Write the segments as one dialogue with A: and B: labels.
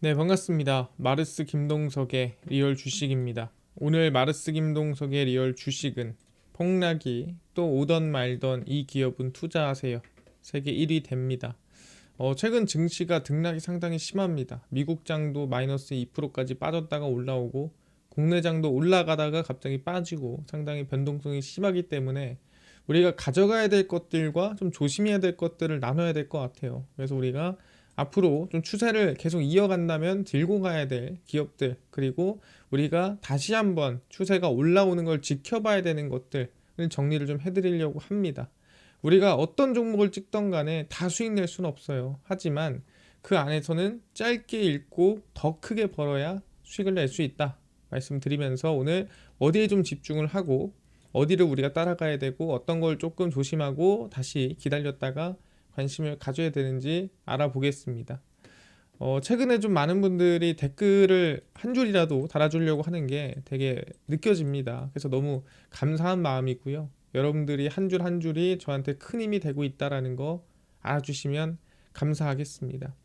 A: 네, 반갑습니다. 마르스 김동석의 리얼 주식입니다. 오늘 마르스 김동석의 리얼 주식은 폭락이 또 오던 말던 이 기업은 투자하세요. 세계 1위 됩니다. 최근 증시가 등락이 상당히 심합니다. 미국장도 마이너스 2%까지 빠졌다가 올라오고 국내장도 올라가다가 갑자기 빠지고 상당히 변동성이 심하기 때문에 우리가 가져가야 될 것들과 좀 조심해야 될 것들을 나눠야 될 것 같아요. 그래서 우리가 앞으로 좀 추세를 계속 이어간다면 들고 가야 될 기업들, 그리고 우리가 다시 한번 추세가 올라오는 걸 지켜봐야 되는 것들을 정리를 좀 해드리려고 합니다. 우리가 어떤 종목을 찍던 간에 다 수익 낼 수는 없어요. 하지만 그 안에서는 짧게 읽고 더 크게 벌어야 수익을 낼 수 있다 말씀드리면서, 오늘 어디에 좀 집중을 하고 어디를 우리가 따라가야 되고 어떤 걸 조금 조심하고 다시 기다렸다가 관심을 가져야 되는지 알아보겠습니다. 최근에 좀 많은 분들이 댓글을 한 줄이라도 달아주려고 하는 게 되게 느껴집니다. 그래서 너무 감사한 마음이고요. 여러분들이 한 줄 한 줄이 저한테 큰 힘이 되고 있다라는 거 알아주시면 감사하겠습니다.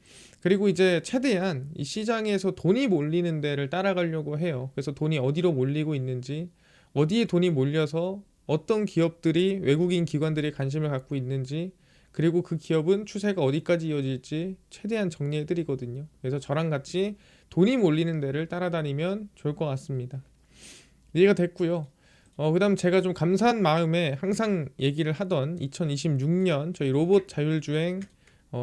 A: 그리고 이제 최대한 이 시장에서 돈이 몰리는 데를 따라가려고 해요. 그래서 돈이 어디로 몰리고 있는지, 어디에 돈이 몰려서 어떤 기업들이, 외국인 기관들이 관심을 갖고 있는지, 그리고 그 기업은 추세가 어디까지 이어질지 최대한 정리해 드리거든요. 그래서 저랑 같이 돈이 몰리는 데를 따라다니면 좋을 것 같습니다. 이해가 됐고요. 그다음 제가 좀 감사한 마음에 항상 얘기를 하던 2026년 저희 로봇 자율주행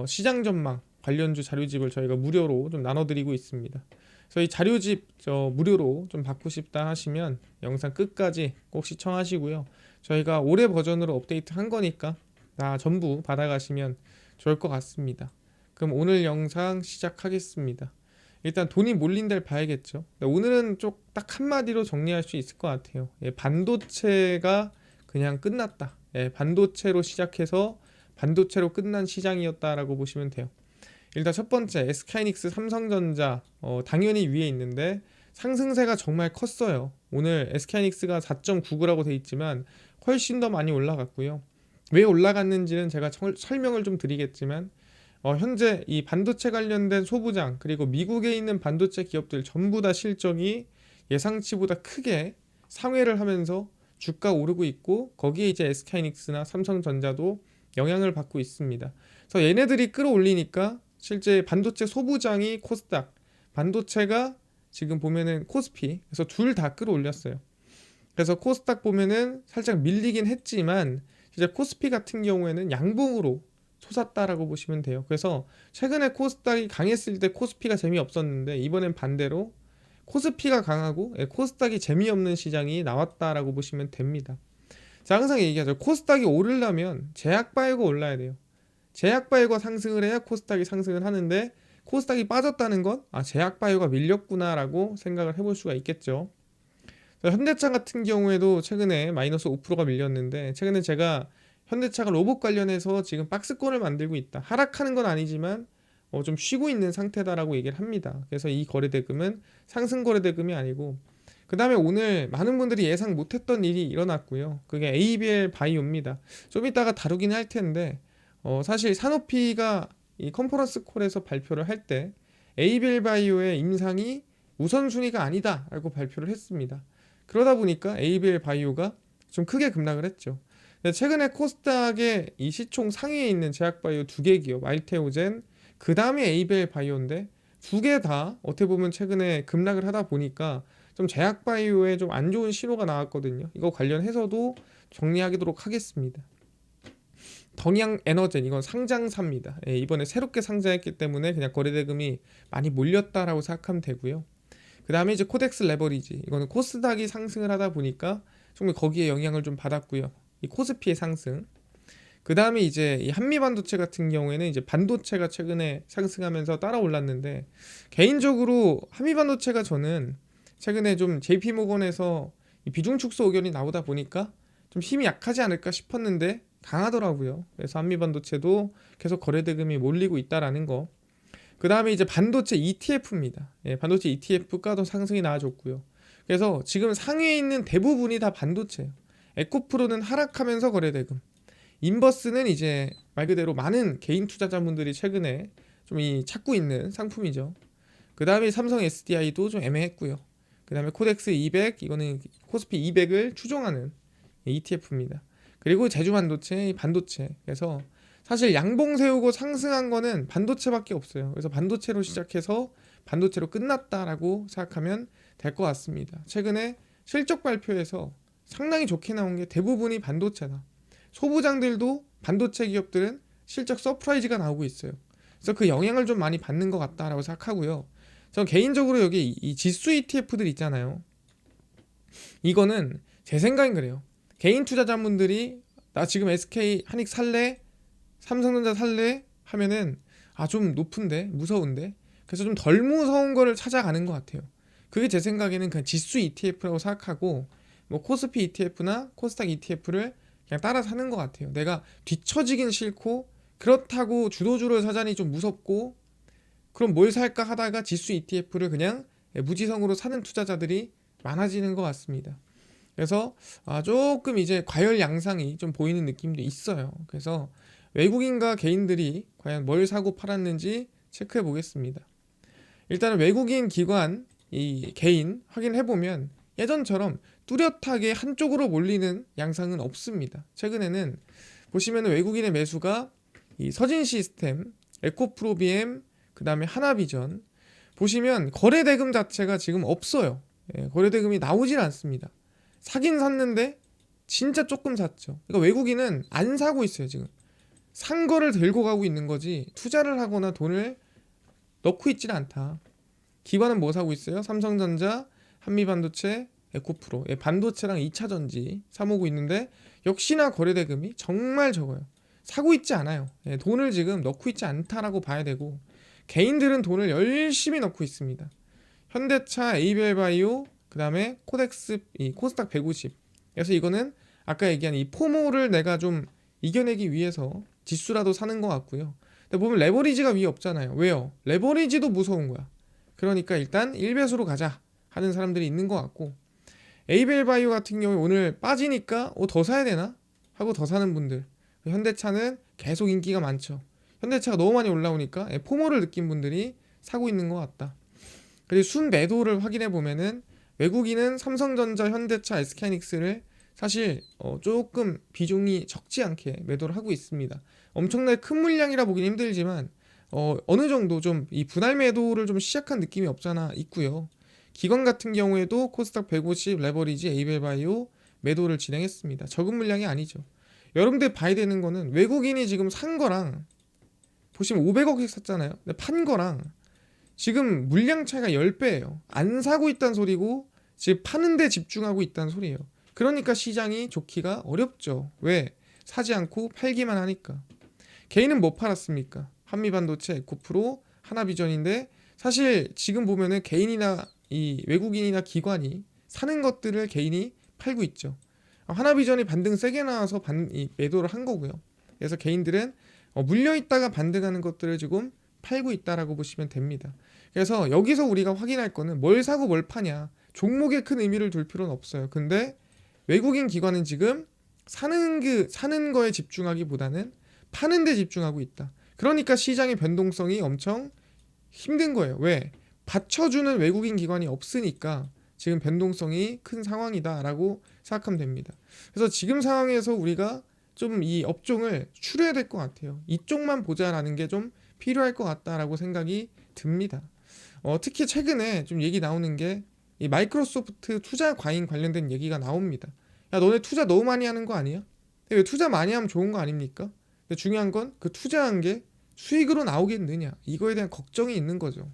A: 시장 전망 관련주 자료집을 저희가 무료로 좀 나눠드리고 있습니다. 그래서 이 자료집 무료로 좀 받고 싶다 하시면 영상 끝까지 꼭 시청하시고요. 저희가 올해 버전으로 업데이트 한 거니까 다 전부 받아가시면 좋을 것 같습니다. 그럼 오늘 영상 시작하겠습니다. 일단 돈이 몰린 데를 봐야겠죠. 오늘은 좀 딱 한마디로 정리할 수 있을 것 같아요. 반도체가 그냥 끝났다. 반도체로 시작해서 반도체로 끝난 시장이었다라고 보시면 돼요. 일단 첫 번째, SK하이닉스, 삼성전자 당연히 위에 있는데 상승세가 정말 컸어요. 오늘 SK하이닉스가 4.99라고 돼 있지만 훨씬 더 많이 올라갔고요. 왜 올라갔는지는 제가 설명을 좀 드리겠지만, 현재 이 반도체 관련된 소부장, 그리고 미국에 있는 반도체 기업들 전부 다 실적이 예상치보다 크게 상회를 하면서 주가 오르고 있고, 거기에 이제 SK하이닉스나 삼성전자도 영향을 받고 있습니다. 그래서 얘네들이 끌어올리니까 실제 반도체 소부장이 코스닥, 반도체가 지금 보면은 코스피, 그래서 둘 다 끌어올렸어요. 그래서 코스닥 보면은 살짝 밀리긴 했지만 이제 코스피 같은 경우에는 양봉으로 솟았다라고 보시면 돼요. 그래서 최근에 코스닥이 강했을 때 코스피가 재미없었는데 이번엔 반대로 코스피가 강하고 코스닥이 재미없는 시장이 나왔다라고 보시면 됩니다. 자, 항상 얘기하죠. 코스닥이 오르려면 제약바이오가 올라야 돼요. 제약바이오가 상승을 해야 코스닥이 상승을 하는데, 코스닥이 빠졌다는 건 제약바이오가 밀렸구나라고 생각을 해볼 수가 있겠죠. 현대차 같은 경우에도 최근에 마이너스 5%가 밀렸는데, 최근에 제가 현대차가 로봇 관련해서 지금 박스권을 만들고 있다, 하락하는 건 아니지만 좀 쉬고 있는 상태다라고 얘기를 합니다. 그래서 이 거래대금은 상승 거래대금이 아니고, 그 다음에 오늘 많은 분들이 예상 못했던 일이 일어났고요. 그게 ABL 바이오입니다. 좀 이따가 다루긴 할 텐데, 사실 사노피가 이 컨퍼런스 콜에서 발표를 할 때 ABL 바이오의 임상이 우선순위가 아니다라고 발표를 했습니다. 그러다 보니까 ABL 바이오가 좀 크게 급락을 했죠. 최근에 코스닥의 이 시총 상위에 있는 제약바이오 두 개 기업, 알테오젠, 그 다음에 ABL 바이오인데 두 개 다 어떻게 보면 최근에 급락을 하다 보니까 좀 제약바이오에 좀 안 좋은 신호가 나왔거든요. 이거 관련해서도 정리하도록 하겠습니다. 덩양 에너젠, 이건 상장사입니다. 이번에 새롭게 상장했기 때문에 그냥 거래대금이 많이 몰렸다라고 생각하면 되고요. 그 다음에 이제 코덱스 레버리지, 이거는 코스닥이 상승을 하다 보니까 좀 거기에 영향을 좀 받았고요. 이 코스피의 상승. 그 다음에 이제 이 한미반도체 같은 경우에는 이제 반도체가 최근에 상승하면서 따라 올랐는데, 개인적으로 한미반도체가 저는 최근에 좀 JP모건에서 이 비중 축소 의견이 나오다 보니까 좀 힘이 약하지 않을까 싶었는데 강하더라고요. 그래서 한미반도체도 계속 거래대금이 몰리고 있다라는 거. 그 다음에 이제 반도체 ETF입니다. 반도체 ETF가 더 상승이 나와줬고요. 그래서 지금 상위에 있는 대부분이 다 반도체예요. 에코프로는 하락하면서 거래대금, 인버스는 이제 말 그대로 많은 개인 투자자분들이 최근에 좀 찾고 있는 상품이죠. 그 다음에 삼성 SDI도 좀 애매했고요. 그 다음에 코덱스 200, 이거는 코스피 200을 추종하는 ETF입니다. 그리고 제주반도체, 반도체. 그래서 사실 양봉 세우고 상승한 거는 반도체밖에 없어요. 그래서 반도체로 시작해서 반도체로 끝났다라고 생각하면 될 것 같습니다. 최근에 실적 발표에서 상당히 좋게 나온 게 대부분이 반도체다. 소부장들도 반도체 기업들은 실적 서프라이즈가 나오고 있어요. 그래서 그 영향을 좀 많이 받는 것 같다라고 생각하고요. 저는 개인적으로 여기 이 지수 ETF들 있잖아요. 이거는 제 생각엔 그래요. 개인 투자자분들이 나 지금 SK 하닉 살래? 삼성전자 살래? 하면은 좀 높은데? 무서운데? 그래서 좀 덜 무서운 거를 찾아가는 것 같아요. 그게 제 생각에는 그냥 지수 ETF라고 생각하고 뭐 코스피 ETF나 코스닥 ETF를 그냥 따라 사는 것 같아요. 내가 뒤처지긴 싫고 그렇다고 주도주를 사자니 좀 무섭고 그럼 뭘 살까 하다가 지수 ETF를 그냥 무지성으로 사는 투자자들이 많아지는 것 같습니다. 그래서 조금 이제 과열 양상이 좀 보이는 느낌도 있어요. 그래서 외국인과 개인들이 과연 뭘 사고 팔았는지 체크해 보겠습니다. 일단은 외국인 기관 이 개인 확인해 보면 예전처럼 뚜렷하게 한쪽으로 몰리는 양상은 없습니다. 최근에는 보시면 외국인의 매수가 이 서진 시스템, 에코프로비엠, 그 다음에 하나비전 보시면 거래 대금 자체가 지금 없어요. 거래 대금이 나오질 않습니다. 사긴 샀는데 진짜 조금 샀죠. 그러니까 외국인은 안 사고 있어요. 지금 산 거를 들고 가고 있는 거지 투자를 하거나 돈을 넣고 있지는 않다. 기관은 뭐 사고 있어요? 삼성전자, 한미반도체, 에코프로 반도체랑 2차전지 사모으고 있는데 역시나 거래 대금이 정말 적어요. 사고 있지 않아요. 돈을 지금 넣고 있지 않다라고 봐야 되고 개인들은 돈을 열심히 넣고 있습니다. 현대차, 에이벨바이오, 그 다음에 코덱스, 이 코스닥 150. 그래서 이거는 아까 얘기한 이 포모를 내가 좀 이겨내기 위해서 지수라도 사는 것 같고요. 근데 보면 레버리지가 위에 없잖아요. 왜요? 레버리지도 무서운 거야. 그러니까 일단 1배수로 가자 하는 사람들이 있는 것 같고 에이벨바이오 같은 경우에 오늘 빠지니까 더 사야 되나? 하고 더 사는 분들. 현대차는 계속 인기가 많죠. 현대차가 너무 많이 올라오니까 포모를 느낀 분들이 사고 있는 것 같다. 그리고 순 매도를 확인해 보면은 외국인은 삼성전자, 현대차, SK하이닉스를 사실 조금 비중이 적지 않게 매도를 하고 있습니다. 엄청나게 큰 물량이라 보긴 힘들지만 어느 정도 좀 이 분할 매도를 좀 시작한 느낌이 없잖아 있고요. 기관 같은 경우에도 코스닥 150, 레버리지, 에이벨바이오 매도를 진행했습니다. 적은 물량이 아니죠. 여러분들 봐야 되는 거는 외국인이 지금 산 거랑 보시면 500억씩 샀잖아요. 근데 판 거랑 지금 물량 차이가 10배예요. 안 사고 있다는 소리고 지금 파는 데 집중하고 있다는 소리예요. 그러니까 시장이 좋기가 어렵죠. 왜? 사지 않고 팔기만 하니까. 개인은 뭐 팔았습니까? 한미반도체, 에코프로, 하나비전인데 사실 지금 보면은 개인이나 이 외국인이나 기관이 사는 것들을 개인이 팔고 있죠. 하나비전이 반등 세게 나와서 매도를 한 거고요. 그래서 개인들은 물려 있다가 반등하는 것들을 지금 팔고 있다라고 보시면 됩니다. 그래서 여기서 우리가 확인할 거는 뭘 사고 뭘 파냐. 종목에 큰 의미를 둘 필요는 없어요. 근데 외국인 기관은 지금 사는 거에 집중하기보다는 파는 데 집중하고 있다. 그러니까 시장의 변동성이 엄청 힘든 거예요. 왜? 받쳐주는 외국인 기관이 없으니까 지금 변동성이 큰 상황이다라고 생각하면 됩니다. 그래서 지금 상황에서 우리가 좀 이 업종을 추려야 될 것 같아요. 이쪽만 보자라는 게 좀 필요할 것 같다라고 생각이 듭니다. 특히 최근에 좀 얘기 나오는 게 이 마이크로소프트 투자 과잉 관련된 얘기가 나옵니다. 야, 너네 투자 너무 많이 하는 거 아니야? 왜 투자 많이 하면 좋은 거 아닙니까? 근데 중요한 건 그 투자한 게 수익으로 나오겠느냐 이거에 대한 걱정이 있는 거죠.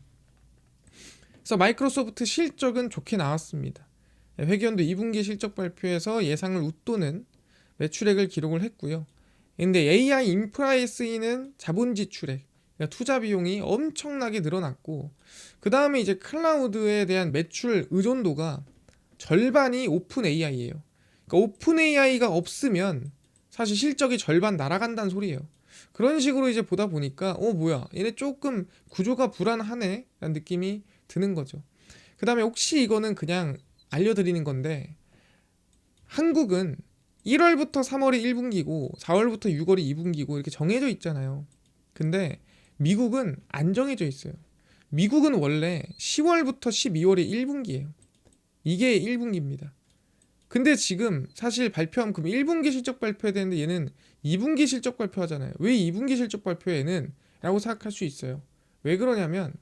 A: 그래서 마이크로소프트 실적은 좋게 나왔습니다. 회계연도 2분기 실적 발표에서 예상을 웃도는 매출액을 기록을 했고요. 근데 AI 인프라에 쓰이는 자본 지출액, 그러니까 투자 비용이 엄청나게 늘어났고 그 다음에 이제 클라우드에 대한 매출 의존도가 절반이 오픈 AI예요. 그러니까 오픈 AI가 없으면 사실 실적이 절반 날아간다는 소리예요. 그런 식으로 이제 보다 보니까 뭐야 얘네 조금 구조가 불안하네 라는 느낌이 드는 거죠. 그 다음에 혹시 이거는 그냥 알려드리는 건데 한국은 1월부터 3월이 1분기고 4월부터 6월이 2분기고 이렇게 정해져 있잖아요. 근데 미국은 안 정해져 있어요. 미국은 원래 10월부터 12월이 1분기예요. 이게 1분기입니다. 근데 지금 사실 발표하면 그럼 1분기 실적 발표해야 되는데 얘는 2분기 실적 발표하잖아요. 왜 2분기 실적 발표에는? 라고 생각할 수 있어요. 왜 그러냐면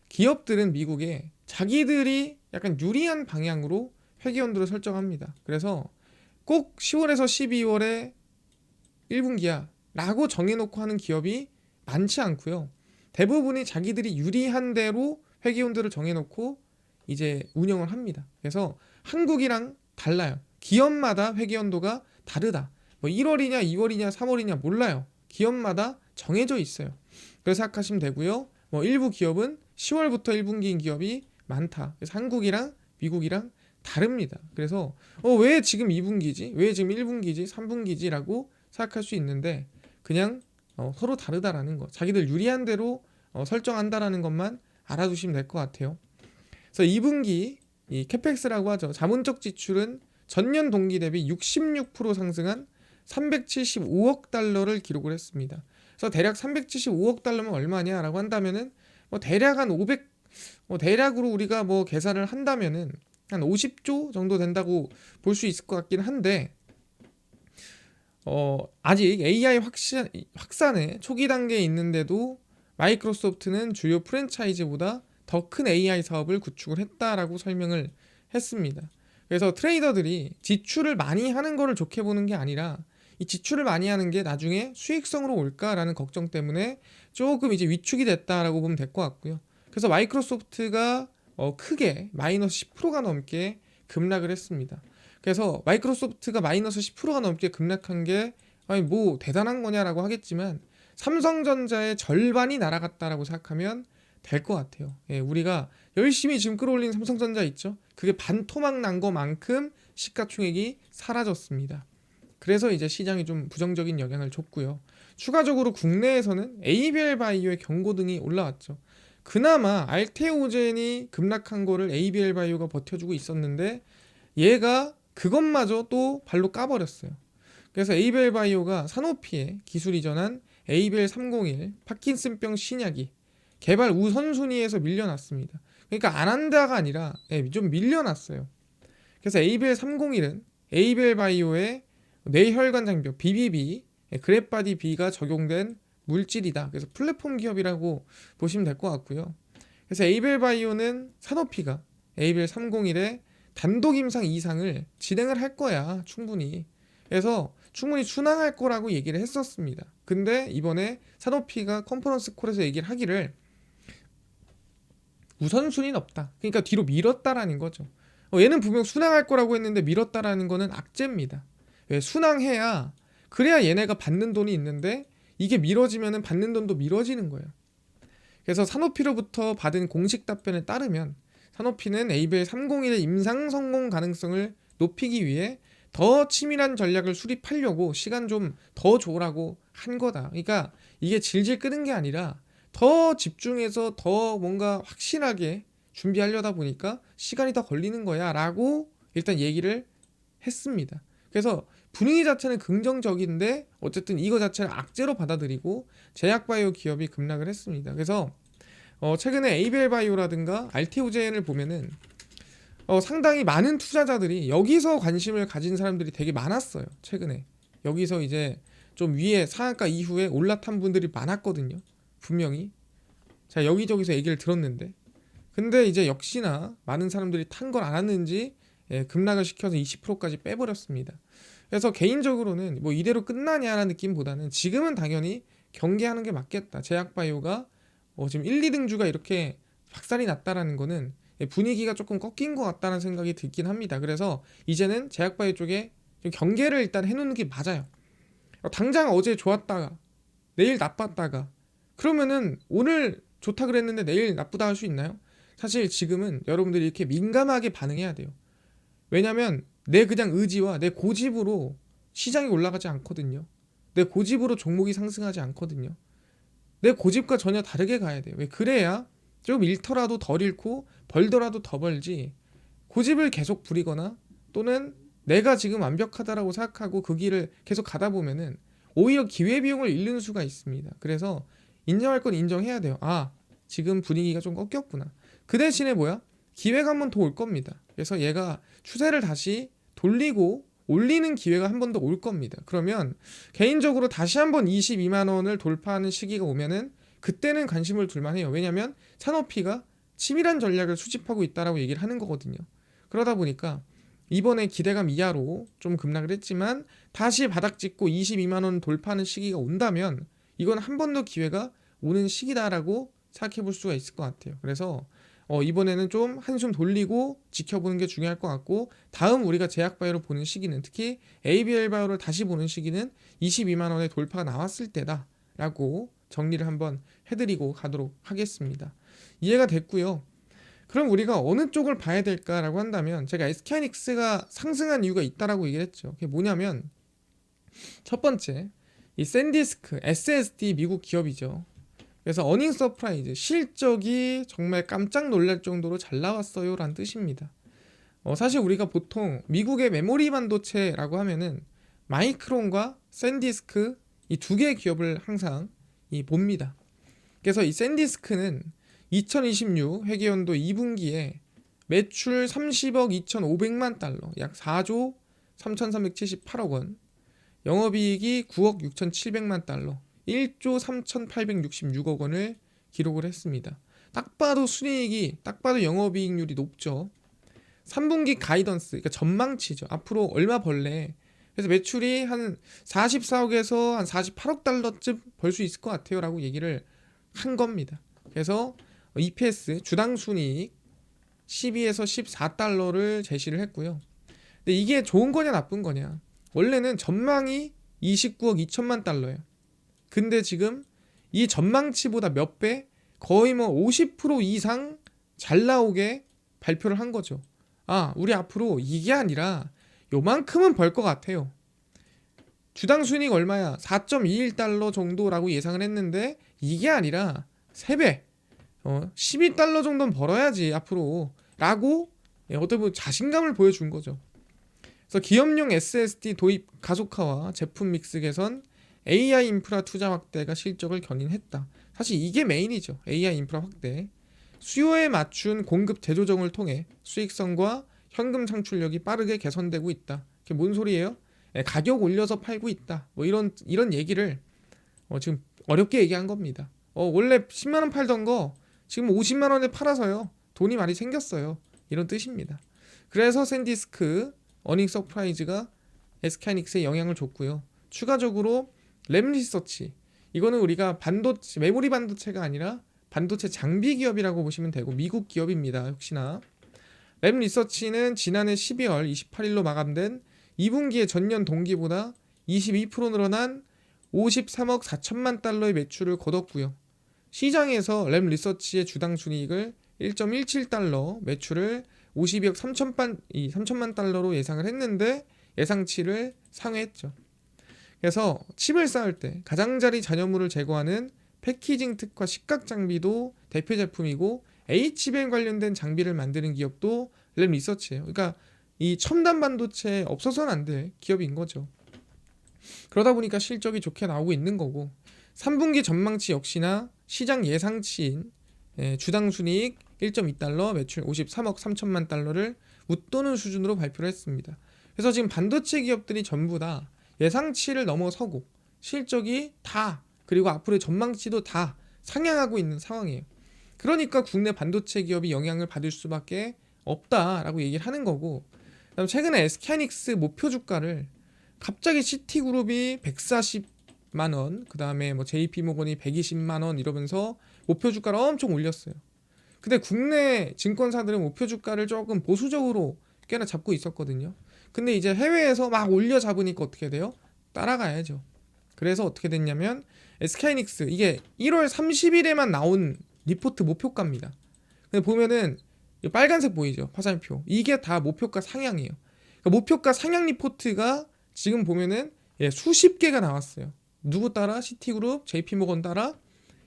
A: 기업들은 미국에 자기들이 약간 유리한 방향으로 회계연도를 설정합니다. 그래서 꼭 10월에서 12월에 1분기야 라고 정해놓고 하는 기업이 많지 않고요. 대부분이 자기들이 유리한 대로 회계연도를 정해놓고 이제 운영을 합니다. 그래서 한국이랑 달라요. 기업마다 회계연도가 다르다. 뭐 1월이냐 2월이냐 3월이냐 몰라요. 기업마다 정해져 있어요. 그래서 생각하시면 되고요. 뭐 일부 기업은 10월부터 1분기인 기업이 많다. 그래서 한국이랑 미국이랑 다릅니다. 그래서 왜 지금 2분기지? 왜 지금 1분기지? 3분기지라고 생각할 수 있는데 그냥 서로 다르다라는 거. 자기들 유리한 대로 설정한다라는 것만 알아두시면 될 것 같아요. 그래서 2분기 이 캐펙스라고 하죠. 자문적 지출은 전년 동기 대비 66% 상승한 375억 달러를 기록을 했습니다. 그래서 대략 375억 달러면 얼마냐라고 한다면은 뭐 대략 한 500, 대략으로 우리가 뭐 계산을 한다면은 한 50조 정도 된다고 볼 수 있을 것 같긴 한데 아직 AI 확산의 초기 단계에 있는데도 마이크로소프트는 주요 프랜차이즈보다 더 큰 AI 사업을 구축을 했다라고 설명을 했습니다. 그래서 트레이더들이 지출을 많이 하는 거를 좋게 보는 게 아니라 이 지출을 많이 하는 게 나중에 수익성으로 올까라는 걱정 때문에 조금 이제 위축이 됐다라고 보면 될 것 같고요. 그래서 마이크로소프트가 크게 마이너스 10%가 넘게 급락을 했습니다. 그래서 마이크로소프트가 마이너스 10%가 넘게 급락한 게 아니 뭐 대단한 거냐라고 하겠지만 삼성전자의 절반이 날아갔다라고 생각하면 될 것 같아요. 예, 우리가 열심히 지금 끌어올린 삼성전자 있죠? 그게 반토막 난 것만큼 시가총액이 사라졌습니다. 그래서 이제 시장이 좀 부정적인 영향을 줬고요. 추가적으로 국내에서는 ABL 바이오의 경고등이 올라왔죠. 그나마 알테오젠이 급락한 거를 ABL 바이오가 버텨주고 있었는데 얘가 그것마저 또 발로 까버렸어요. 그래서 ABL 바이오가 사노피에 기술 이전한 ABL 301 파킨슨병 신약이 개발 우선순위에서 밀려났습니다. 그러니까 안 한다가 아니라 좀 밀려났어요. 그래서 ABL 301은 ABL 바이오의 뇌혈관 장벽 BBB, 그랩바디 B가 적용된 물질이다. 그래서 플랫폼 기업이라고 보시면 될 것 같고요. 그래서 ABL 바이오는 사노피가 ABL 301의 단독 임상 이상을 진행을 할 거야. 충분히. 그래서 충분히 순항할 거라고 얘기를 했었습니다. 근데 이번에 사노피가 컨퍼런스 콜에서 얘기를 하기를 우선순위는 없다. 그러니까 뒤로 밀었다라는 거죠. 얘는 분명 순항할 거라고 했는데 밀었다라는 거는 악재입니다. 왜 순항해야 그래야 얘네가 받는 돈이 있는데 이게 미뤄지면은 받는 돈도 미뤄지는 거예요. 그래서 사노피로부터 받은 공식 답변에 따르면 사노피는 ABL 301의 임상 성공 가능성을 높이기 위해 더 치밀한 전략을 수립하려고 시간 좀 더 줘라고 한 거다. 그러니까 이게 질질 끄는 게 아니라 더 집중해서 더 뭔가 확실하게 준비하려다 보니까 시간이 더 걸리는 거야 라고 일단 얘기를 했습니다. 그래서 분위기 자체는 긍정적인데 어쨌든 이거 자체를 악재로 받아들이고 제약바이오 기업이 급락을 했습니다. 그래서 최근에 ABL 바이오라든가 알테오젠을 보면은 상당히 많은 투자자들이 여기서 관심을 가진 사람들이 되게 많았어요. 최근에 여기서 이제 좀 위에 상한가 이후에 올라탄 분들이 많았거든요. 분명히 자 여기저기서 얘기를 들었는데 근데 이제 역시나 많은 사람들이 탄 걸 알았는지 급락을 시켜서 20%까지 빼버렸습니다. 그래서 개인적으로는 뭐 이대로 끝나냐라는 느낌보다는 지금은 당연히 경계하는 게 맞겠다. 제약바이오가 지금 1, 2등주가 이렇게 박살이 났다라는 거는 분위기가 조금 꺾인 것 같다는 생각이 들긴 합니다. 그래서 이제는 제약바이오 쪽에 좀 경계를 일단 해놓는 게 맞아요. 당장 어제 좋았다가 내일 나빴다가 그러면은 오늘 좋다 그랬는데 내일 나쁘다 할 수 있나요? 사실 지금은 여러분들이 이렇게 민감하게 반응해야 돼요. 왜냐면 내 그냥 의지와 내 고집으로 시장이 올라가지 않거든요. 내 고집으로 종목이 상승하지 않거든요. 내 고집과 전혀 다르게 가야 돼요. 왜 그래야 좀 잃더라도 덜 잃고 벌더라도 더 벌지 고집을 계속 부리거나 또는 내가 지금 완벽하다라고 생각하고 그 길을 계속 가다 보면은 오히려 기회비용을 잃는 수가 있습니다. 그래서 인정할 건 인정해야 돼요. 아 지금 분위기가 좀 꺾였구나. 그 대신에 뭐야? 기회가 한 번 더 올 겁니다. 그래서 얘가 추세를 다시 돌리고 올리는 기회가 한 번 더 올 겁니다. 그러면 개인적으로 다시 한번 22만 원을 돌파하는 시기가 오면은 그때는 관심을 둘만 해요. 왜냐면 산호피가 치밀한 전략을 수집하고 있다라고 얘기를 하는 거거든요. 그러다 보니까 이번에 기대감 이하로 좀 급락을 했지만 다시 바닥 찍고 22만 원 돌파하는 시기가 온다면 이건 한 번 더 기회가 오는 시기다라고 생각해 볼 수가 있을 것 같아요. 그래서 이번에는 좀 한숨 돌리고 지켜보는 게 중요할 것 같고, 다음 우리가 제약바이오를 보는 시기는, 특히 ABL 바이오를 다시 보는 시기는 22만 원의 돌파가 나왔을 때다라고 정리를 한번 해드리고 가도록 하겠습니다. 이해가 됐고요. 그럼 우리가 어느 쪽을 봐야 될까라고 한다면, 제가 SK하이닉스가 상승한 이유가 있다라고 얘기를 했죠. 그게 뭐냐면, 첫 번째, 이 샌디스크 SSD 미국 기업이죠. 그래서 어닝 서프라이즈, 실적이 정말 깜짝 놀랄 정도로 잘 나왔어요 라는 뜻입니다. 사실 우리가 보통 미국의 메모리 반도체라고 하면은 마이크론과 샌디스크 이 두 개의 기업을 항상 봅니다. 그래서 이 샌디스크는 2026 회계연도 2분기에 매출 30억 2,500만 달러, 약 4조 3,378억 원, 영업이익이 9억 6,700만 달러, 1조 3,866억 원을 기록을 했습니다. 딱 봐도 순이익이, 딱 봐도 영업이익률이 높죠. 3분기 가이던스, 그러니까 전망치죠. 앞으로 얼마 벌래. 그래서 매출이 한 44억에서 한 48억 달러쯤 벌 수 있을 것 같아요 라고 얘기를 한 겁니다. 그래서 EPS, 주당 순이익 12에서 14달러를 제시를 했고요. 근데 이게 좋은 거냐 나쁜 거냐. 원래는 전망이 29억 2천만 달러예요. 근데 지금 이 전망치보다 몇 배, 거의 뭐 50% 이상 잘 나오게 발표를 한 거죠. 우리 앞으로 이게 아니라 요만큼은 벌 것 같아요. 주당 순이익 얼마야? 4.21달러 정도라고 예상을 했는데 이게 아니라 3배, 12달러 정도는 벌어야지 앞으로 라고 어떻게 보면 자신감을 보여준 거죠. 그래서 기업용 SSD 도입 가속화와 제품 믹스 개선, AI 인프라 투자 확대가 실적을 견인했다. 사실 이게 메인이죠. AI 인프라 확대. 수요에 맞춘 공급 재조정을 통해 수익성과 현금 창출력이 빠르게 개선되고 있다. 그게 뭔 소리예요? 가격 올려서 팔고 있다. 뭐 이런 얘기를 지금 어렵게 얘기한 겁니다. 원래 10만 원 팔던 거 지금 50만 원에 팔아서요. 돈이 많이 생겼어요. 이런 뜻입니다. 그래서 샌디스크 어닝 서프라이즈가 SK하이닉스에 영향을 줬고요. 추가적으로 램 리서치, 이거는 우리가 반도체, 메모리 반도체가 아니라 반도체 장비 기업이라고 보시면 되고 미국 기업입니다. 혹시나 램 리서치는 지난해 12월 28일로 마감된 2분기의 전년 동기보다 22% 늘어난 53억 4천만 달러의 매출을 거뒀고요. 시장에서 램 리서치의 주당 순이익을 1.17달러, 매출을 52억 3천만 달러로 예상을 했는데 예상치를 상회했죠. 그래서 칩을 쌓을 때 가장자리 잔여물을 제거하는 패키징 특화 식각 장비도 대표 제품이고, HBM 관련된 장비를 만드는 기업도 램 리서치예요. 그러니까 이 첨단 반도체 없어서는 안 될 기업인 거죠. 그러다 보니까 실적이 좋게 나오고 있는 거고, 3분기 전망치 역시나 시장 예상치인 주당 순이익 1.2달러, 매출 53억 3천만 달러를 웃도는 수준으로 발표를 했습니다. 그래서 지금 반도체 기업들이 전부 다 예상치를 넘어서고 실적이 다, 그리고 앞으로의 전망치도 다 상향하고 있는 상황이에요. 그러니까 국내 반도체 기업이 영향을 받을 수밖에 없다라고 얘기를 하는 거고, 그다음 최근에 SK하이닉스 목표 주가를 갑자기 시티그룹이 140만 원, 그 다음에 뭐 JP모건이 120만 원 이러면서 목표 주가를 엄청 올렸어요. 근데 국내 증권사들은 목표 주가를 조금 보수적으로 꽤나 잡고 있었거든요. 근데 이제 해외에서 막 올려 잡으니까 어떻게 돼요? 따라가야죠. 그래서 어떻게 됐냐면 SK하이닉스, 이게 1월 30일에만 나온 리포트 목표가입니다. 근데 보면은 빨간색 보이죠? 화살표. 이게 다 목표가 상향이에요. 그러니까 목표가 상향 리포트가 지금 보면은 수십 개가 나왔어요. 누구 따라? 시티그룹, JP모건 따라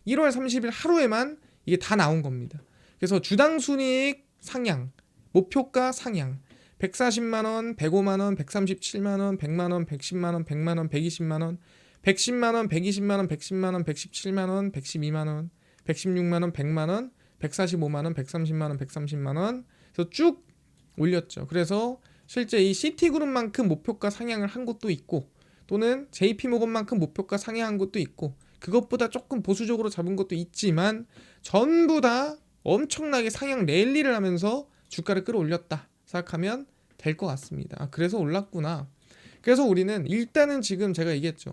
A: 1월 30일 하루에만 이게 다 나온 겁니다. 그래서 주당 순이익 상향, 목표가 상향, 140만원, 105만원, 137만원, 100만원, 110만원, 100만원, 120만원, 110만원, 120만원, 110만원, 117만원, 112만원, 116만 원, 100만 원, 145만 원, 130만 원, 130만 원. 그래서 쭉 올렸죠. 그래서 실제 이 시티그룹만큼 목표가 상향을 한 곳도 있고 또는 JP모건만큼 목표가 상향한 곳도 있고 그것보다 조금 보수적으로 잡은 것도 있지만 전부 다 엄청나게 상향 랠리를 하면서 주가를 끌어올렸다 생각하면 될 것 같습니다. 그래서 올랐구나. 그래서 우리는 일단은 지금 제가 얘기했죠.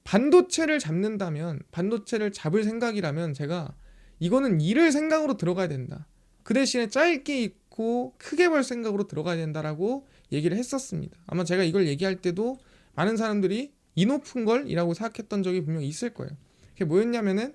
A: 반도체를 잡는다면 반도체를 잡을 생각이라면 제가 이거는 잃을 생각으로 들어가야 된다. 그 대신에 짧게 있고 크게 벌 생각으로 들어가야 된다라고 얘기를 했었습니다. 아마 제가 이걸 얘기할 때도 많은 사람들이 이 높은 걸이라고 생각했던 적이 분명히 있을 거예요. 그게 뭐였냐면은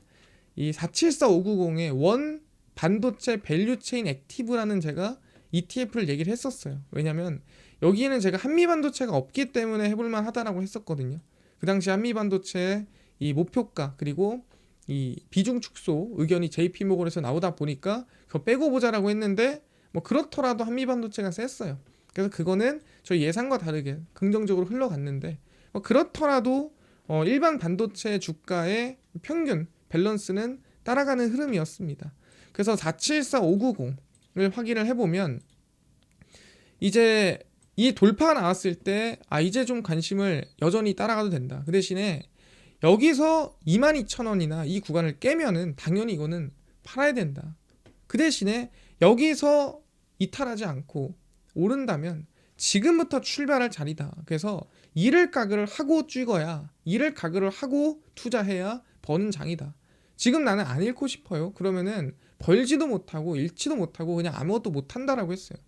A: 이 474590의 원 반도체 밸류체인 액티브라는 제가 ETF를 얘기를 했었어요. 왜냐면 여기에는 제가 한미반도체가 없기 때문에 해볼만 하다라고 했었거든요. 그 당시 한미반도체의 이 목표가 그리고 이 비중 축소 의견이 JP모건에서 나오다 보니까 그거 빼고 보자라고 했는데 뭐 그렇더라도 한미반도체가 셌어요. 그래서 그거는 저희 예상과 다르게 긍정적으로 흘러갔는데 뭐 그렇더라도 일반 반도체 주가의 평균 밸런스는 따라가는 흐름이었습니다. 그래서 474590을 확인을 해보면 이제 이 돌파가 나왔을 때 이제 좀 관심을 여전히 따라가도 된다. 그 대신에 여기서 22,000원이나 이 구간을 깨면은 당연히 이거는 팔아야 된다. 그 대신에 여기서 이탈하지 않고 오른다면 지금부터 출발할 자리다. 그래서 이를 가글을 하고 찍어야 이를 가글을 하고 투자해야 버는 장이다. 지금 나는 안 잃고 싶어요. 그러면은 벌지도 못하고 잃지도 못하고 그냥 아무것도 못한다라고 했어요.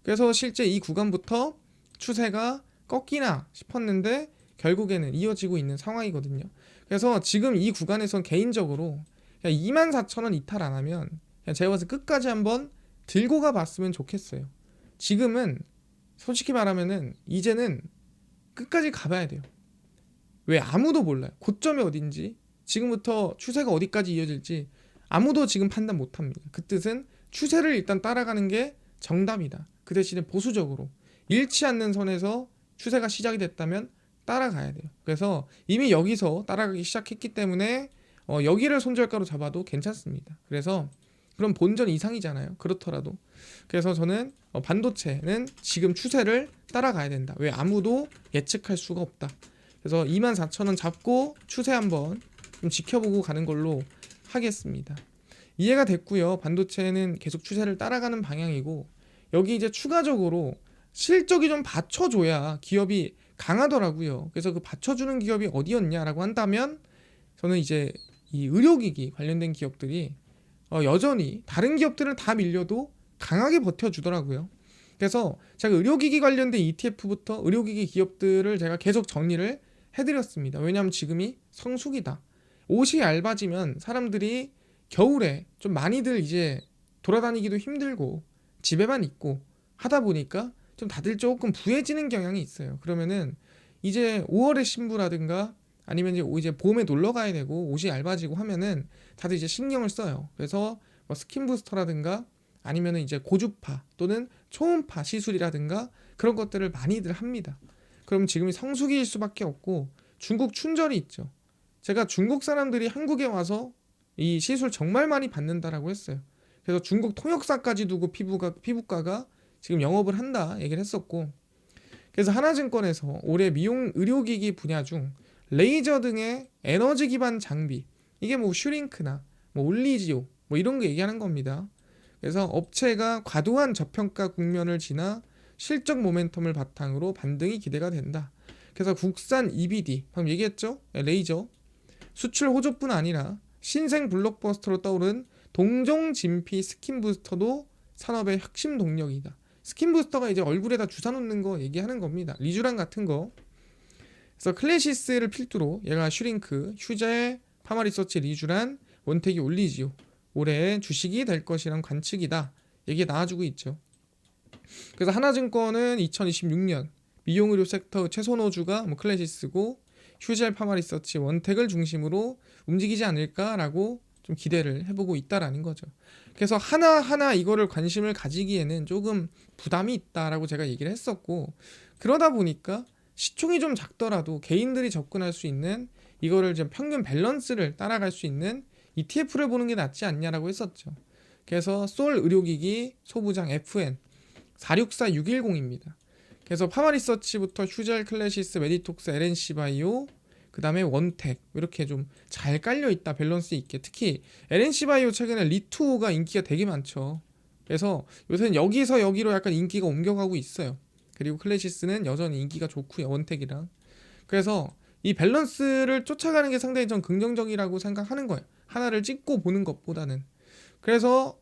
A: 그래서 실제 이 구간부터 추세가 꺾이나 싶었는데 결국에는 이어지고 있는 상황이거든요. 그래서 지금 이 구간에선 개인적으로 24,000원 이탈 안 하면 그냥 제가 봐서 끝까지 한번 들고 가 봤으면 좋겠어요. 지금은 솔직히 말하면은 이제는 끝까지 가봐야 돼요. 왜? 아무도 몰라요. 고점이 어딘지 지금부터 추세가 어디까지 이어질지 아무도 지금 판단 못합니다. 그 뜻은 추세를 일단 따라가는 게 정답이다. 그 대신에 보수적으로 잃지 않는 선에서 추세가 시작이 됐다면 따라가야 돼요. 그래서 이미 여기서 따라가기 시작했기 때문에 여기를 손절가로 잡아도 괜찮습니다. 그래서 그럼 본전 이상이잖아요. 그렇더라도. 그래서 저는 반도체는 지금 추세를 따라가야 된다. 왜? 아무도 예측할 수가 없다. 그래서 24,000원 잡고 추세 한번 좀 지켜보고 가는 걸로 하겠습니다. 이해가 됐고요. 반도체는 계속 추세를 따라가는 방향이고 여기 이제 추가적으로 실적이 좀 받쳐줘야 기업이 강하더라고요. 그래서 그 받쳐주는 기업이 어디였냐라고 한다면 저는 이제 이 의료기기 관련된 기업들이 여전히 다른 기업들은 다 밀려도 강하게 버텨주더라고요. 그래서 제가 의료기기 관련된 ETF부터 의료기기 기업들을 제가 계속 정리를 해드렸습니다. 왜냐하면 지금이 성수기다. 옷이 얇아지면 사람들이 겨울에 좀 많이들 이제 돌아다니기도 힘들고 집에만 있고 하다 보니까 좀 다들 조금 부해지는 경향이 있어요. 그러면은 이제 5월의 신부라든가 아니면 이제 봄에 놀러 가야 되고 옷이 얇아지고 하면은 다들 이제 신경을 써요. 그래서 뭐 스킨 부스터라든가 아니면은 이제 고주파 또는 초음파 시술이라든가 그런 것들을 많이들 합니다. 그럼 지금이 성수기일 수밖에 없고 중국 춘절이 있죠. 제가 중국 사람들이 한국에 와서 이 시술 정말 많이 받는다라고 했어요. 그래서 중국 통역사까지 두고 피부과가 지금 영업을 한다 얘기를 했었고 그래서 하나증권에서 올해 미용 의료기기 분야 중 레이저 등의 에너지 기반 장비 이게 뭐 슈링크나 뭐 올리지오 뭐 이런 거 얘기하는 겁니다. 그래서 업체가 과도한 저평가 국면을 지나 실적 모멘텀을 바탕으로 반등이 기대가 된다. 그래서 국산 EBD 방금 얘기했죠? 레이저 수출 호조뿐 아니라 신생 블록버스터로 떠오른 동종 진피 스킨 부스터도 산업의 핵심 동력이다. 스킨 부스터가 이제 얼굴에다 주사 놓는 거 얘기하는 겁니다. 리쥬란 같은 거. 그래서 클래시스를 필두로 얘가 슈링크, 휴젤, 파마리서치 리쥬란, 원택이 올리지오 올해 주식이 될 것이란 관측이다. 얘기 나와주고 있죠. 그래서 하나증권은 2026년 미용의료 섹터 최선호주가 클래시스고 휴젤, 파마리서치, 원택을 중심으로 움직이지 않을까라고 좀 기대를 해보고 있다라는 거죠. 그래서 하나하나 이거를 관심을 가지기에는 조금 부담이 있다라고 제가 얘기를 했었고 그러다 보니까 시총이 좀 작더라도 개인들이 접근할 수 있는 이거를 좀 평균 밸런스를 따라갈 수 있는 ETF를 보는 게 낫지 않냐라고 했었죠. 그래서 솔 의료기기 소부장 FN 464610입니다. 그래서 파마리서치부터 휴젤 클래시스 메디톡스 LNC바이오 그 다음에 원텍 이렇게 좀 잘 깔려있다. 밸런스 있게. 특히 LNC바이오 최근에 리투오가 인기가 되게 많죠. 그래서 요새는 여기서 여기로 약간 인기가 옮겨가고 있어요. 그리고 클래시스는 여전히 인기가 좋고요. 원텍이랑. 그래서 이 밸런스를 쫓아가는 게 상당히 전 긍정적이라고 생각하는 거예요. 하나를 찍고 보는 것보다는. 그래서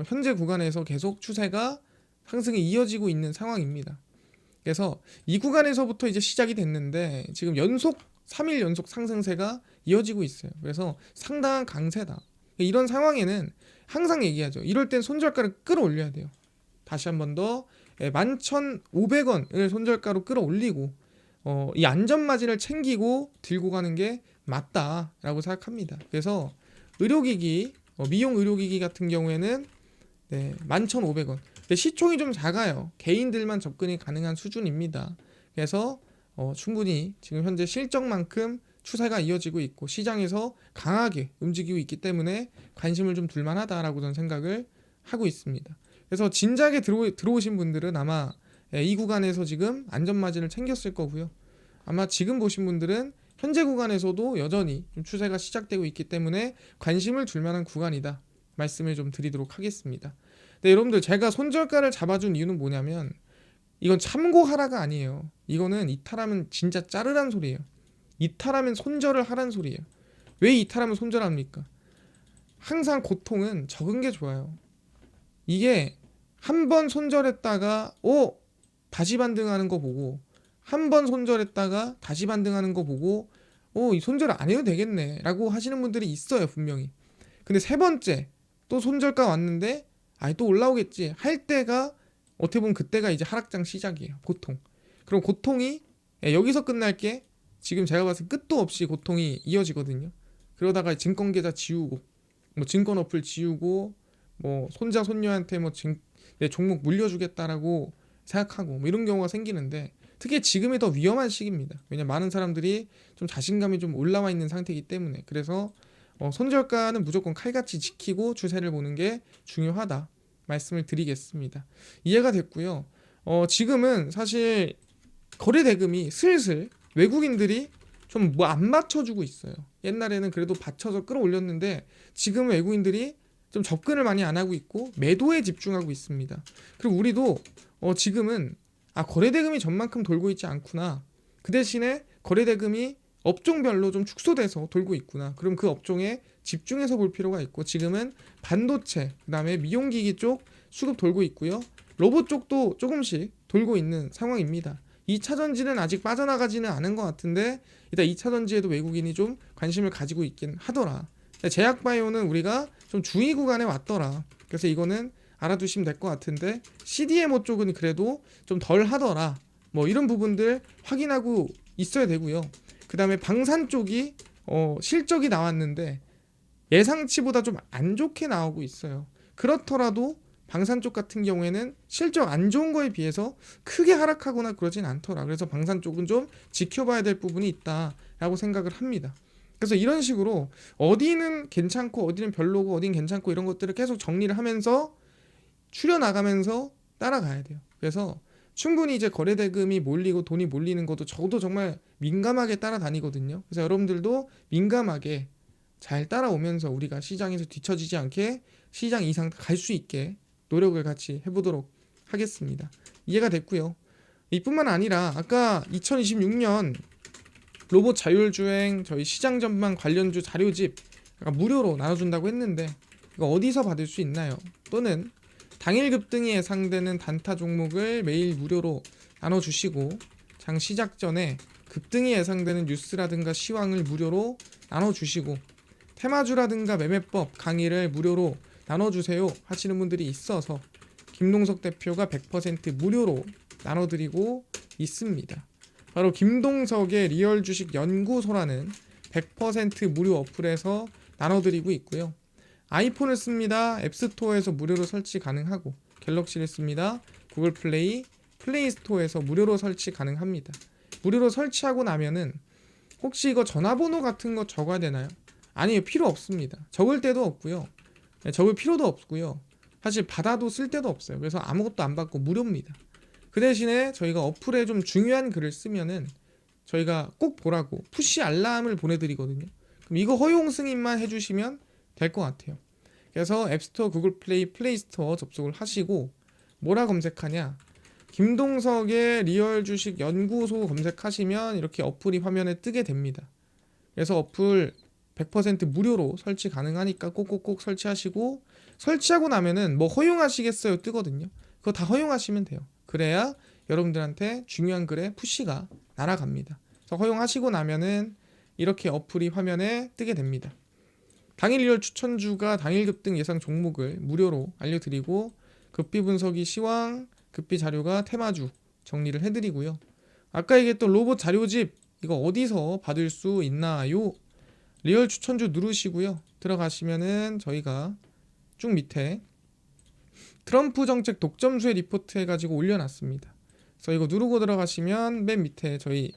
A: 현재 구간에서 계속 추세가 상승이 이어지고 있는 상황입니다. 그래서 이 구간에서부터 이제 시작이 됐는데 지금 3일 연속 상승세가 이어지고 있어요. 그래서 상당한 강세다. 이런 상황에는 항상 얘기하죠. 이럴 땐 손절가를 끌어올려야 돼요. 다시 한 번 더 11,500원을 손절가로 끌어올리고 이 안전마진을 챙기고 들고 가는 게 맞다라고 생각합니다. 그래서 의료기기, 미용 의료기기 같은 경우에는 11,500원. 근데 시총이 좀 작아요. 개인들만 접근이 가능한 수준입니다. 그래서 충분히 지금 현재 실적만큼 추세가 이어지고 있고 시장에서 강하게 움직이고 있기 때문에 관심을 좀 둘만하다라고 저는 생각을 하고 있습니다. 그래서 진작에 들어오신 분들은 아마 이 구간에서 지금 안전마진을 챙겼을 거고요. 아마 지금 보신 분들은 현재 구간에서도 여전히 좀 추세가 시작되고 있기 때문에 관심을 둘 만한 구간이다 말씀을 좀 드리도록 하겠습니다. 네, 여러분들 제가 손절가를 잡아준 이유는 뭐냐면 이건 참고하라가 아니에요. 이거는 이탈하면 진짜 자르란 소리예요. 이탈하면 손절을 하란 소리예요. 왜 이탈하면 손절합니까? 항상 고통은 적은 게 좋아요. 이게 한 번 손절했다가 다시 반등하는 거 보고 한 번 손절했다가 다시 반등하는 거 보고 이 손절을 안 해도 되겠네 라고 하시는 분들이 있어요. 분명히. 근데 세 번째 또 손절가 왔는데 또 올라오겠지 할 때가 어떻게 보면 그때가 이제 하락장 시작이에요. 보통. 그럼 고통이 여기서 끝날 게 지금 제가 봤을 때 끝도 없이 고통이 이어지거든요. 그러다가 증권 계좌 지우고 뭐 증권 어플 지우고 뭐 손자 손녀한테 내 종목 물려주겠다라고 생각하고 뭐 이런 경우가 생기는데 특히 지금이 더 위험한 시기입니다. 왜냐면 많은 사람들이 좀 자신감이 좀 올라와 있는 상태이기 때문에 그래서 손절가는 무조건 칼같이 지키고 추세를 보는 게 중요하다 말씀을 드리겠습니다. 이해가 됐고요. 지금은 사실 거래 대금이 슬슬 외국인들이 좀 뭐 안 맞춰주고 있어요. 옛날에는 그래도 받쳐서 끌어올렸는데 지금 외국인들이 좀 접근을 많이 안 하고 있고 매도에 집중하고 있습니다. 그리고 우리도 지금은 거래 대금이 전만큼 돌고 있지 않구나. 그 대신에 거래 대금이 업종별로 좀 축소돼서 돌고 있구나. 그럼 그 업종에 집중해서 볼 필요가 있고 지금은 반도체, 그다음에 미용기기 쪽 수급 돌고 있고요. 로봇 쪽도 조금씩 돌고 있는 상황입니다. 2차 전지는 아직 빠져나가지는 않은 것 같은데 일단 2차 전지에도 외국인이 좀 관심을 가지고 있긴 하더라. 제약바이오는 우리가 좀 주의 구간에 왔더라. 그래서 이거는 알아두시면 될 것 같은데 CDMO 쪽은 그래도 좀 덜 하더라. 뭐 이런 부분들 확인하고 있어야 되고요. 그 다음에 방산 쪽이 실적이 나왔는데 예상치보다 좀 안 좋게 나오고 있어요. 그렇더라도 방산 쪽 같은 경우에는 실적 안 좋은 거에 비해서 크게 하락하거나 그러진 않더라. 그래서 방산 쪽은 좀 지켜봐야 될 부분이 있다라고 생각을 합니다. 그래서 이런 식으로 어디는 괜찮고 어디는 별로고 어디는 괜찮고 이런 것들을 계속 정리를 하면서 추려나가면서 따라가야 돼요. 그래서 충분히 이제 거래대금이 몰리고 돈이 몰리는 것도 저도 정말 민감하게 따라다니거든요. 그래서 여러분들도 민감하게 잘 따라오면서 우리가 시장에서 뒤처지지 않게 시장 이상 갈 수 있게 노력을 같이 해보도록 하겠습니다. 이해가 됐고요. 이뿐만 아니라 아까 2026년 로봇 자율주행 저희 시장 전망 관련주 자료집 무료로 나눠준다고 했는데 이거 어디서 받을 수 있나요? 또는 당일 급등이 예상되는 단타 종목을 매일 무료로 나눠주시고 장 시작 전에 급등이 예상되는 뉴스라든가 시황을 무료로 나눠주시고 테마주라든가 매매법 강의를 무료로 나눠주세요 하시는 분들이 있어서 김동석 대표가 100% 무료로 나눠드리고 있습니다. 바로 김동석의 리얼 주식 연구소라는 100% 무료 어플에서 나눠드리고 있고요. 아이폰을 씁니다. 앱스토어에서 무료로 설치 가능하고 갤럭시를 씁니다. 구글 플레이, 플레이스토어에서 무료로 설치 가능합니다. 무료로 설치하고 나면은 혹시 이거 전화번호 같은 거 적어야 되나요? 아니요, 필요 없습니다. 적을 때도 없고요. 네, 적을 필요도 없고요. 사실 받아도 쓸 데도 없어요. 그래서 아무것도 안 받고 무료입니다. 그 대신에 저희가 어플에 좀 중요한 글을 쓰면은 저희가 꼭 보라고 푸시 알람을 보내드리거든요. 그럼 이거 허용 승인만 해주시면 될 것 같아요. 그래서 앱스토어, 구글 플레이, 플레이스토어 접속을 하시고 뭐라 검색하냐? 김동석의 리얼 주식 연구소 검색하시면 이렇게 어플이 화면에 뜨게 됩니다. 그래서 어플 100% 무료로 설치 가능하니까 꼭꼭꼭 설치하시고, 설치하고 나면은 뭐 허용하시겠어요 뜨거든요. 그거 다 허용하시면 돼요. 그래야 여러분들한테 중요한 글에 푸시가 날아갑니다. 그래서 허용하시고 나면은 이렇게 어플이 화면에 뜨게 됩니다. 당일 리얼 추천주가 당일 급등 예상 종목을 무료로 알려드리고, 급비 분석이 시황, 급비 자료가 테마주 정리를 해드리고요. 아까 얘기했던 로봇 자료집 이거 어디서 받을 수 있나요? 리얼 추천주 누르시고요. 들어가시면은 저희가 쭉 밑에 트럼프 정책 독점수의 리포트 해가지고 올려놨습니다. 그래서 이거 누르고 들어가시면 맨 밑에 저희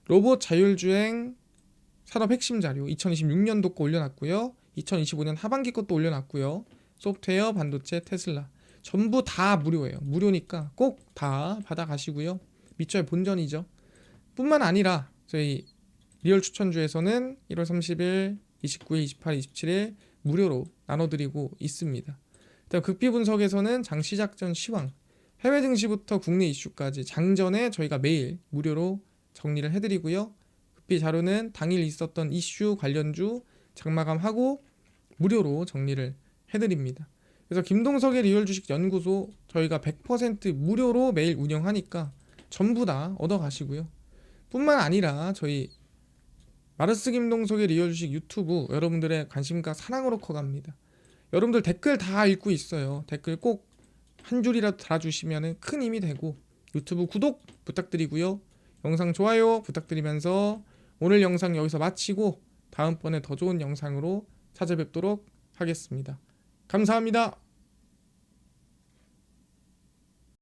A: 로봇 자율주행 산업 핵심 자료 2026년도 거 올려놨고요. 2025년 하반기 것도 올려놨고요. 소프트웨어, 반도체, 테슬라 전부 다 무료예요. 무료니까 꼭 다 받아가시고요. 밑줄 본전이죠. 뿐만 아니라 저희 리얼 추천주에서는 1월 30일, 29일, 28일, 27일 무료로 나눠드리고 있습니다. 극비 분석에서는 장 시작 전 시황, 해외 증시부터 국내 이슈까지 장전에 저희가 매일 무료로 정리를 해드리고요. 급비 자료는 당일 있었던 이슈 관련주 장마감하고 무료로 정리를 해드립니다. 그래서 김동석의 리얼 주식 연구소 저희가 100% 무료로 매일 운영하니까 전부 다 얻어가시고요. 뿐만 아니라 저희 마르스 김동석의 리얼 주식 유튜브 여러분들의 관심과 사랑으로 커갑니다. 여러분들 댓글 다 읽고 있어요. 댓글 꼭 한 줄이라도 달아주시면 큰 힘이 되고, 유튜브 구독 부탁드리고요. 영상 좋아요 부탁드리면서 오늘 영상 여기서 마치고 다음번에 더 좋은 영상으로 찾아뵙도록 하겠습니다. 감사합니다.